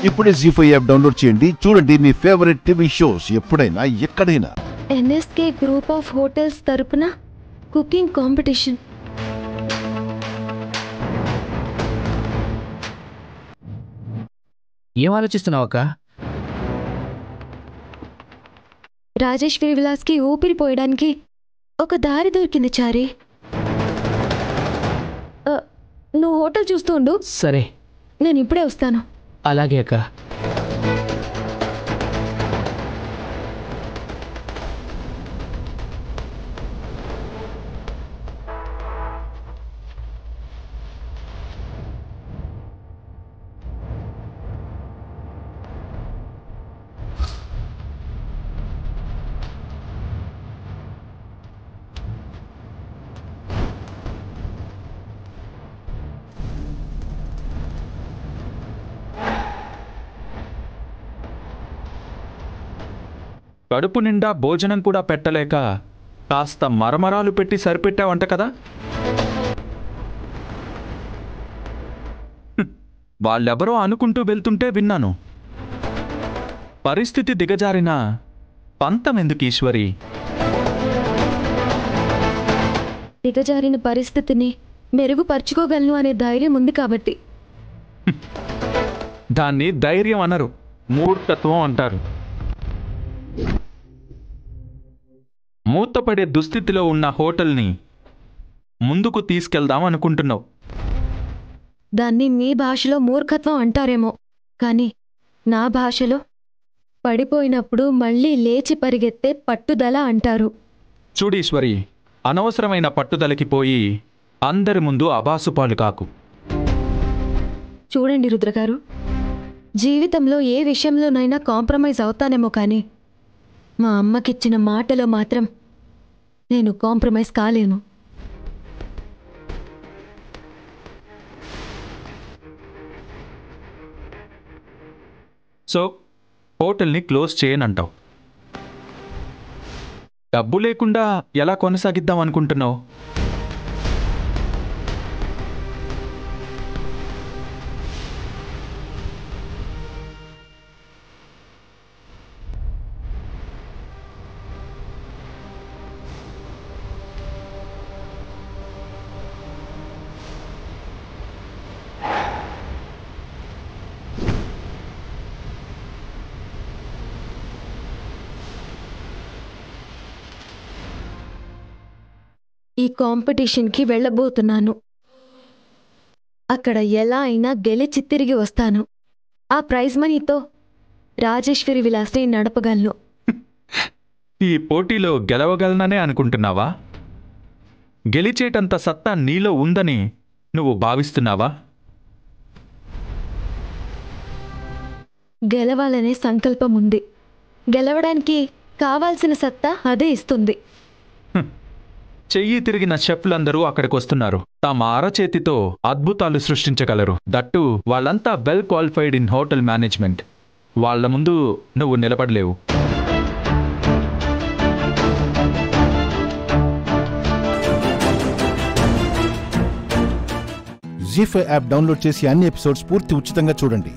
ఇప్పుడే జీ5 app download చేయండి. చూడండి మీ ఫేవరెట్ టీవీ షోస్ ఎప్పుడైనా ఎక్కడైనా. ఎన్ఎస్కే గ్రూప్ ఆఫ్ హోటల్స్ తరపున కుకింగ్ కాంపిటీషన్. ఏం ఆలోచిస్తున్నావు అక్క? రాజేశ్వరి విలాస్కి ఊపిరి పోయడానికి ఒక దారి దొరికింది చారి. నువ్వు హోటల్ చూస్తూ ఉండు. సరే, నేను ఇప్పుడే వస్తాను. అలాగే అక్క. కడుపు నిండా భోజనం కూడా పెట్టలేక కాస్త మరమరాలు పెట్టి సరిపెట్టావంట కదా? వాళ్ళెవరో అనుకుంటూ వెళ్తుంటే విన్నాను. పరిస్థితి దిగజారిన పంతం ఎందుకు ఈశ్వరి? దిగజారిన పరిస్థితిని మెరుగుపరుచుకోగలను అనే ధైర్యం ఉంది కాబట్టి. దాన్ని ధైర్యం అనరు, మూర్ఖత్వం అంటారు. మూతపడే దుస్థితిలో ఉన్న హోటల్ని ముందుకు తీసుకెళ్దాం అనుకుంటున్నావు. దాన్ని మీ భాషలో మూర్ఖత్వం అంటారేమో, కానీ నా భాషలో పడిపోయినప్పుడు మళ్ళీ లేచి పరిగెత్తే పట్టుదల అంటారు. చూడీశ్వరి, అనవసరమైన పట్టుదలకి పోయి అందరి ముందు అబాసుపాలు కాకు. చూడండి రుద్రగారు, జీవితంలో ఏ విషయంలోనైనా కాంప్రమైజ్ అవుతానేమో, కానీ మా అమ్మకిచ్చిన మాటలో మాత్రం నేను కాంప్రమైజ్ కాలేను. సో హోటల్ని క్లోజ్ చేయనంటావు. డబ్బు లేకుండా ఎలా కొనసాగిద్దాం అనుకుంటున్నావు? ఈ కాంపిటీషన్కి వెళ్ళబోతున్నాను. అక్కడ ఎలా అయినా గెలిచి తిరిగి వస్తాను. ఆ ప్రైజ్ మనీతో రాజేశ్వరి విలాస్ని నడపగలను. ఈ పోటీలో గెలవగలననే అనుకుంటున్నావా? గెలిచేటంత సత్తా నీలో ఉందని నువ్వు భావిస్తున్నావా? గెలవాలనే సంకల్పం ఉంది. గెలవడానికి కావాల్సిన సత్తా అదే ఇస్తుంది. చెయ్యి తిరిగిన షెఫ్లందరూ అక్కడికి వస్తున్నారు. తమ అరచేతితో అద్భుతాలు సృష్టించగలరు. దట్టు వాళ్ళంతా well qualified in hotel management. వాళ్ళ ముందు నువ్వు నిలబడలేవు. జీ5 యాప్ డౌన్లోడ్ చేసి అన్ని ఎపిసోడ్స్ పూర్తి ఉచితంగా చూడండి.